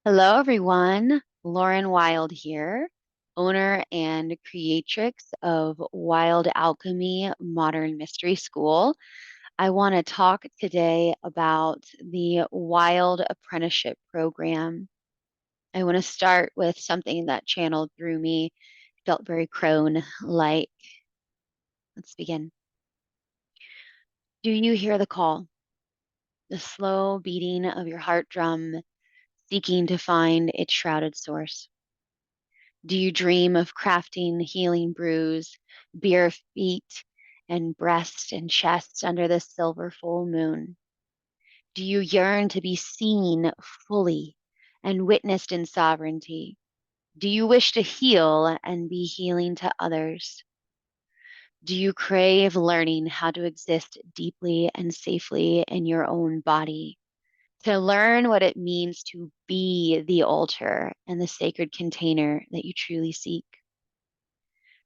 Hello, everyone. Lauren Wilde here, owner and creatrix of Wild Alchemy Modern Mystery School. I want to talk today about the Wild Apprenticeship Program. I want to start with something that channeled through me, felt very crone like. Let's begin. Do you hear the call? The slow beating of your heart drum seeking to find its shrouded source? Do you dream of crafting healing brews, bare feet, and breast and chest under the silver full moon? Do you yearn to be seen fully and witnessed in sovereignty? Do you wish to heal and be healing to others? Do you crave learning how to exist deeply and safely in your own body? To learn what it means to be the altar and the sacred container that you truly seek?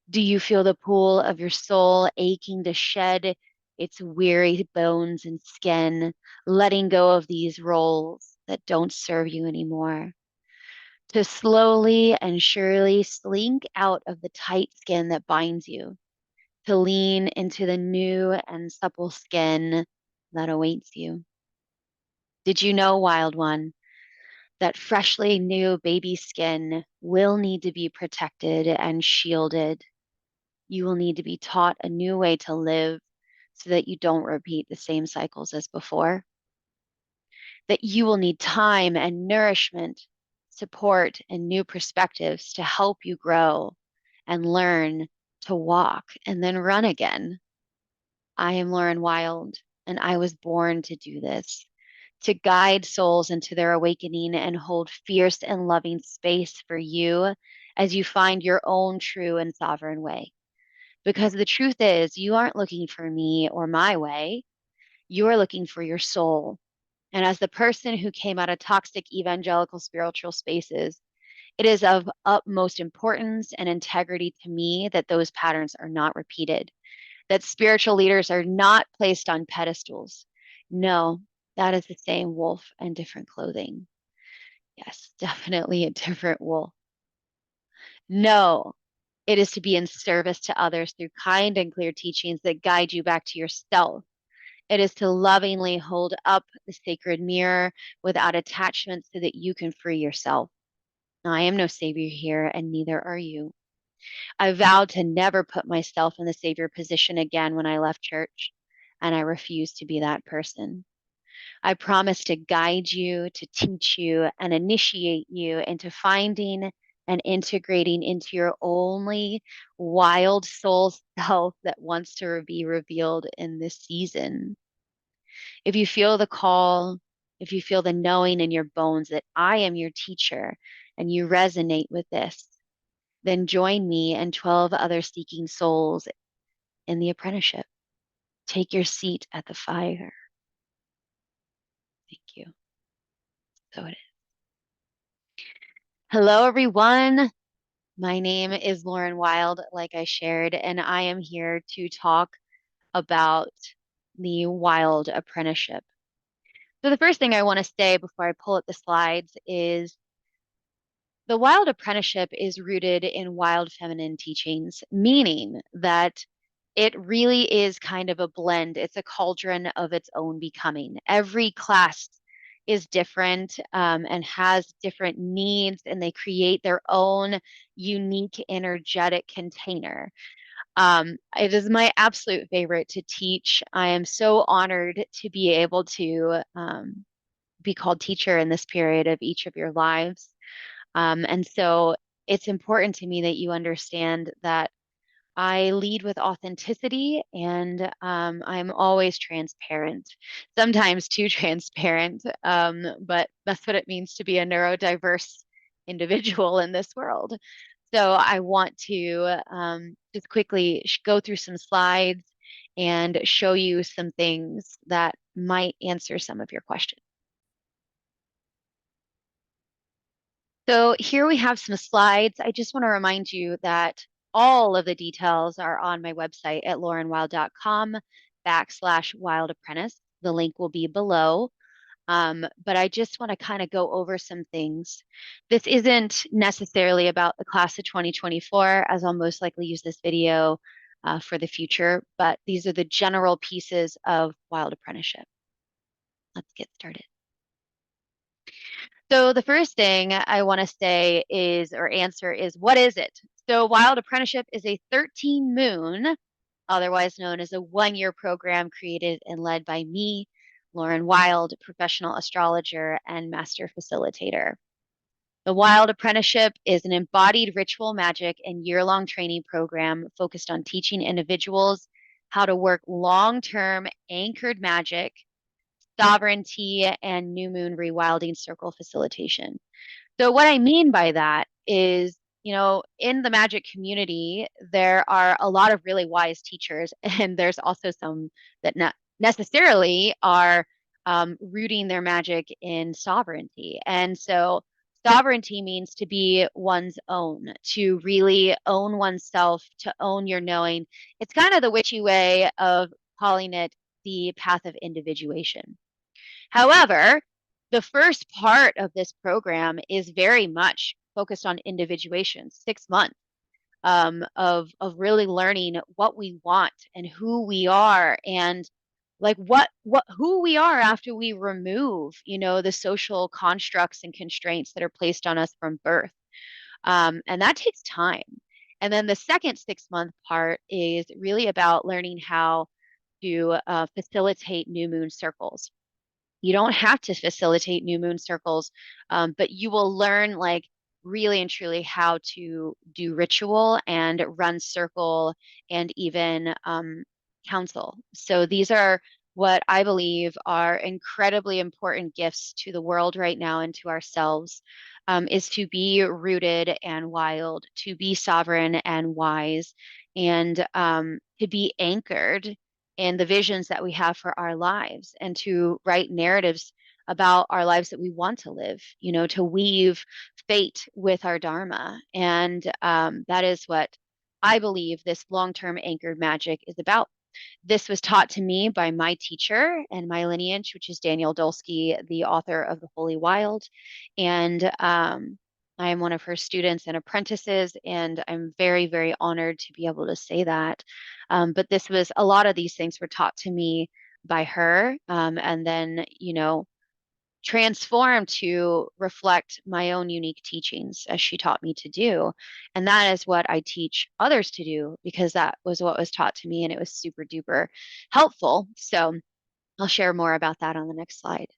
Do you feel the pull of your soul aching to shed its weary bones and skin, letting go of these roles that don't serve you anymore? To slowly and surely slink out of the tight skin that binds you, to lean into the new and supple skin that awaits you. Did you know, Wild One, that freshly new baby skin will need to be protected and shielded? You will need to be taught a new way to live so that you don't repeat the same cycles as before. That you will need time and nourishment, support, and new perspectives to help you grow and learn to walk and then run again. I am Lauren Wild, and I was born to do this, to guide souls into their awakening and hold fierce and loving space for you as you find your own true and sovereign way. Because the truth is, you aren't looking for me or my way. You're looking for your soul. And as the person who came out of toxic evangelical spiritual spaces, it is of utmost importance and integrity to me that those patterns are not repeated, that spiritual leaders are not placed on pedestals. No, that is the same wolf and different clothing. Yes, definitely a different wolf. No, it is to be in service to others through kind and clear teachings that guide you back to yourself. It is to lovingly hold up the sacred mirror without attachment so that you can free yourself. I am no savior here, and neither are you. I vowed to never put myself in the savior position again when I left church, and I refuse to be that person. I promise to guide you, to teach you, and initiate you into finding and integrating into your only wild soul self that wants to be revealed in this season. If you feel the call, if you feel the knowing in your bones that I am your teacher and you resonate with this, then join me and 12 other seeking souls in the apprenticeship. Take your seat at the fire. Thank you. So it is. Hello, everyone. My name is Lauren Wild, like I shared, and I am here to talk about the Wild Apprenticeship. So, the first thing I want to say before I pull up the slides is the Wild Apprenticeship is rooted in wild feminine teachings, meaning that it really is kind of a blend. It's a cauldron of its own becoming. Every class is different and has different needs, and they create their own unique energetic container. It is my absolute favorite to teach. I am so honored to be able to be called teacher in this period of each of your lives. And so it's important to me that you understand that I lead with authenticity and I'm always transparent, sometimes too transparent, but that's what it means to be a neurodiverse individual in this world. So I want to just quickly go through some slides and show you some things that might answer some of your questions. So here we have some slides. I just want to remind you that all of the details are on my website at laurenwild.com /wild apprentice. The link will be below. But I just want to kind of go over some things. This isn't necessarily about the class of 2024, as I'll most likely use this video for the future, but these are the general pieces of Wilde Apprenticeship. Let's get started. So the first thing I want to say is, or answer is, what is it? So Wilde Apprenticeship is a 13 moon, otherwise known as a 1-year program created and led by me, Lauren Wilde, professional astrologer and master facilitator. The Wilde Apprenticeship is an embodied ritual magic and year-long training program focused on teaching individuals how to work long-term anchored magic, sovereignty, and new moon rewilding circle facilitation. So what I mean by that is, in the magic community, there are a lot of really wise teachers, and there's also some that not necessarily are rooting their magic in sovereignty. And so sovereignty means to be one's own, to really own oneself, to own your knowing. It's kind of the witchy way of calling it the path of individuation. However, the first part of this program is very much focused on individuation, 6 months of really learning what we want and who we are, and like who we are after we remove, the social constructs and constraints that are placed on us from birth. And that takes time. And then the second 6-month part is really about learning how to facilitate new moon circles. You don't have to facilitate new moon circles, but you will learn like really and truly how to do ritual and run circle and even counsel. So these are what I believe are incredibly important gifts to the world right now and to ourselves, is to be rooted and wild, to be sovereign and wise, and to be anchored and the visions that we have for our lives, and to write narratives about our lives that we want to live, to weave fate with our dharma. And that is what I believe this long-term anchored magic is about. This was taught to me by my teacher and my lineage, which is Danielle Dulski, the author of The Holy Wilde. And I am one of her students and apprentices, and I'm very, very honored to be able to say that. But a lot of these things were taught to me by her, and then, transformed to reflect my own unique teachings as she taught me to do. And that is what I teach others to do, because that was what was taught to me, and it was super duper helpful. So I'll share more about that on the next slide.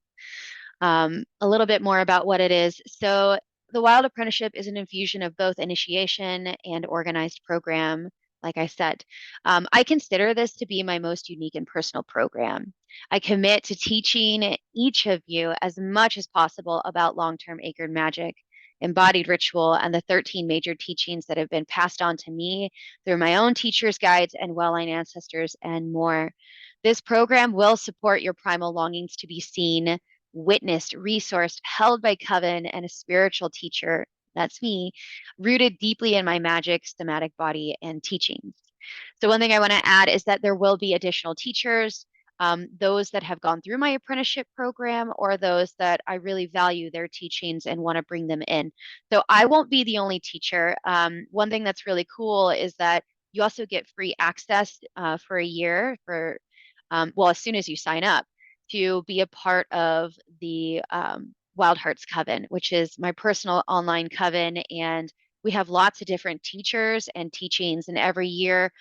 A little bit more about what it is. So the Wilde Apprenticeship is an infusion of both initiation and organized program. Like I said, I consider this to be my most unique and personal program. I commit to teaching each of you as much as possible about long-term anchored magic, embodied ritual, and the 13 major teachings that have been passed on to me through my own teachers' guides and well-line ancestors and more. This program will support your primal longings to be seen, witnessed, resourced, held by coven, and a spiritual teacher, that's me, rooted deeply in my magic, somatic body, and teachings. So one thing I want to add is that there will be additional teachers, those that have gone through my apprenticeship program, or those that I really value their teachings and want to bring them in. So I won't be the only teacher. One thing that's really cool is that you also get free access for a year for, well, as soon as you sign up, to be a part of the Wild Hearts Coven, which is my personal online coven. And we have lots of different teachers and teachings. And every year,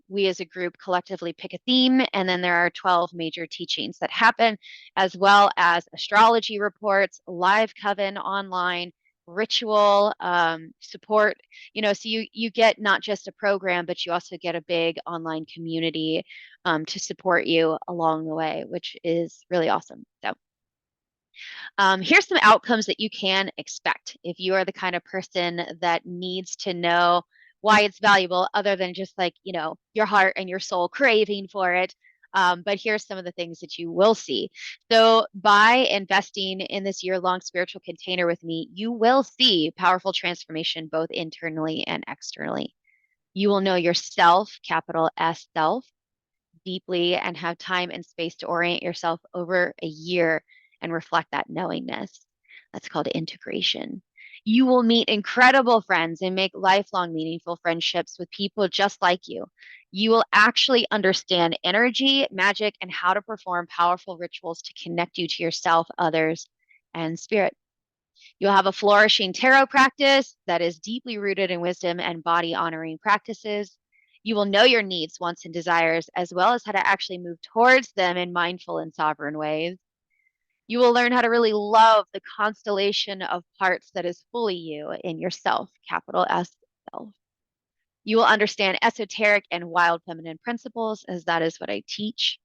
we as a group collectively pick a theme. And then there are 12 major teachings that happen, as well as astrology reports, live coven online, ritual support. So you get not just a program, but you also get a big online community to support you along the way, which is really awesome. So here's some outcomes that you can expect if you are the kind of person that needs to know why it's valuable, other than just like, your heart and your soul craving for it. But here's some of the things that you will see. So by investing in this year-long spiritual container with me, you will see powerful transformation both internally and externally. You will know yourself, capital S self, deeply, and have time and space to orient yourself over a year and reflect that knowingness. That's called integration. You will meet incredible friends and make lifelong meaningful friendships with people just like you. You will actually understand energy, magic, and how to perform powerful rituals to connect you to yourself, others, and spirit. You'll have a flourishing tarot practice that is deeply rooted in wisdom and body honoring practices. You will know your needs, wants, and desires, as well as how to actually move towards them in mindful and sovereign ways. You will learn how to really love the constellation of parts that is fully you in yourself, capital S self. You will understand esoteric and wild feminine principles, as that is what I teach.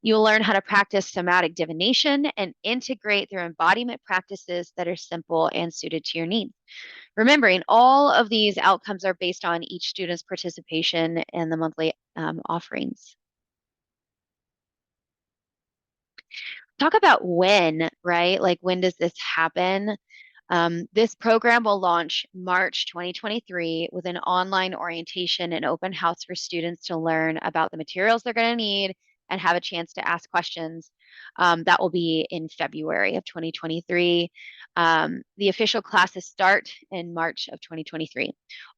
You'll learn how to practice somatic divination and integrate their embodiment practices that are simple and suited to your needs. Remembering all of these outcomes are based on each student's participation in the monthly offerings. Talk about when, right? Like, when does this happen? This program will launch March 2023 with an online orientation and open house for students to learn about the materials they're going to need and have a chance to ask questions. That will be in February of 2023. The official classes start in March of 2023.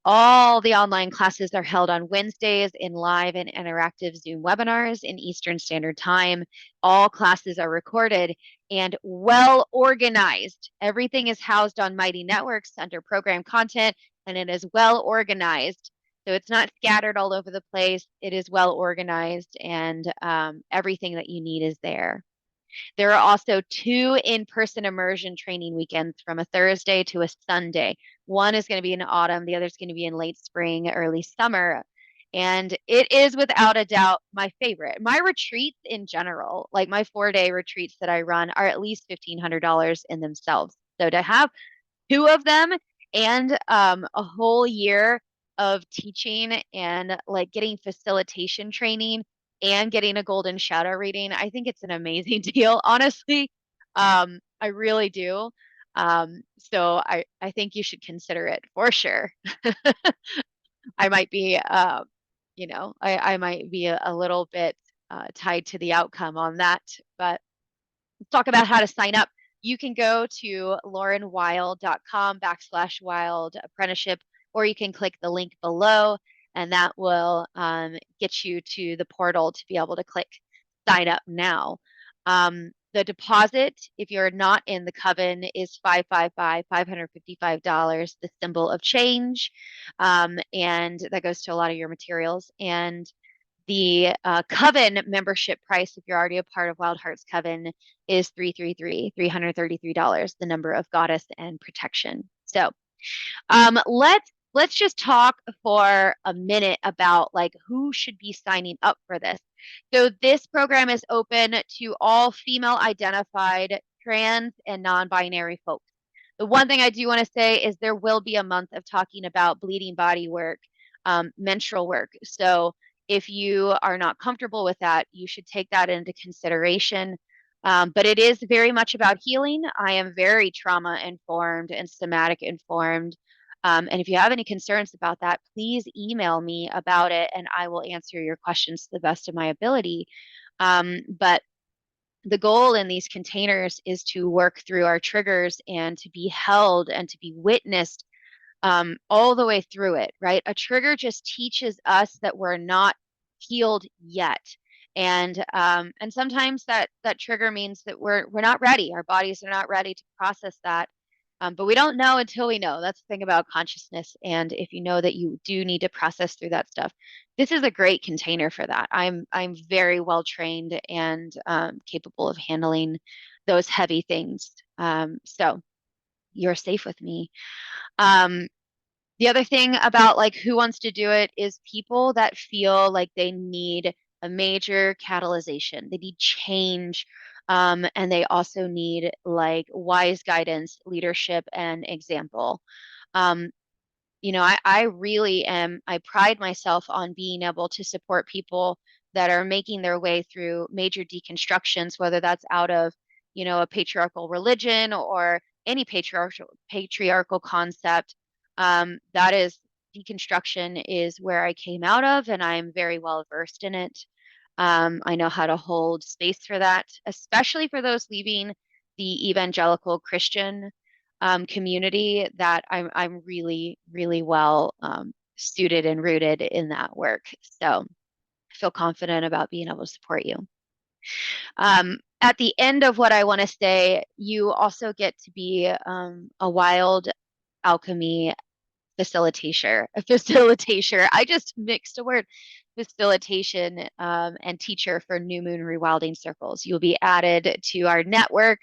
All the online classes are held on Wednesdays in live and interactive Zoom webinars in Eastern Standard Time. All classes are recorded and well organized. Everything is housed on Mighty Networks under program content, and it is well organized. So it's not scattered all over the place. It is well organized, and everything that you need is there. There are also 2 in-person immersion training weekends from a Thursday to a Sunday. One is going to be in autumn, the other is going to be in late spring, early summer. And it is without a doubt my favorite. My retreats in general, like my 4-day retreats that I run, are at least $1,500 in themselves. So to have 2 of them and a whole year of teaching and like getting facilitation training and getting a golden shadow reading, I think it's an amazing deal, honestly. I really do. So I think you should consider it for sure. I might be, I might be a little bit tied to the outcome on that, but let's talk about how to sign up. You can go to laurenwilde.com/wild apprenticeship, or you can click the link below, and that will get you to the portal to be able to click sign up now. The deposit, if you're not in the coven, is $555, the symbol of change, and that goes to a lot of your materials. And the coven membership price, if you're already a part of Wild Hearts Coven, is $333, the number of goddess and protection. So let's just talk for a minute about like who should be signing up for this. So this program is open to all female identified, trans, and non-binary folks. The one thing I do want to say is there will be a month of talking about bleeding body work, menstrual work. So if you are not comfortable with that, you should take that into consideration. But it is very much about healing. I am very trauma informed and somatic informed. And if you have any concerns about that, please email me about it and I will answer your questions to the best of my ability. But the goal in these containers is to work through our triggers and to be held and to be witnessed all the way through it, right? A trigger just teaches us that we're not healed yet. And sometimes that trigger means that we're not ready. Our bodies are not ready to process that. But we don't know until we know. That's the thing about consciousness. And if you know that you do need to process through that stuff, this is a great container for that. I'm very well trained and capable of handling those heavy things. So you're safe with me. Um, the other thing about like who wants to do it is people that feel like they need a major catalyzation. They need change. And they also need like wise guidance, leadership, and example. Um, I really am, I pride myself on being able to support people that are making their way through major deconstructions, whether that's out of, a patriarchal religion or any patriarchal concept. That is deconstruction is where I came out of, and I'm very well versed in it. I know how to hold space for that, especially for those leaving the evangelical Christian community that I'm really, really well suited and rooted in that work. So I feel confident about being able to support you. At the end of what I want to say, you also get to be a wild alchemy facilitator. I just mixed a word, facilitation and teacher for New Moon Rewilding Circles. You'll be added to our network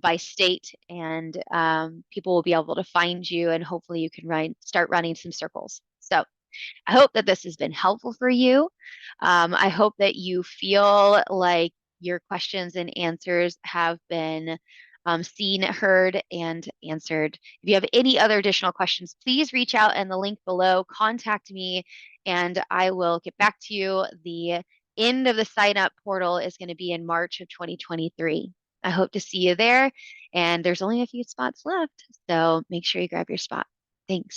by state, and people will be able to find you, and hopefully you can start running some circles. So I hope that this has been helpful for you. I hope that you feel like your questions and answers have been seen, heard, and answered. If you have any other additional questions, please reach out in the link below, contact me, and I will get back to you. The end of the sign up portal is going to be in March of 2023. I hope to see you there, and there's only a few spots left, so make sure you grab your spot. Thanks.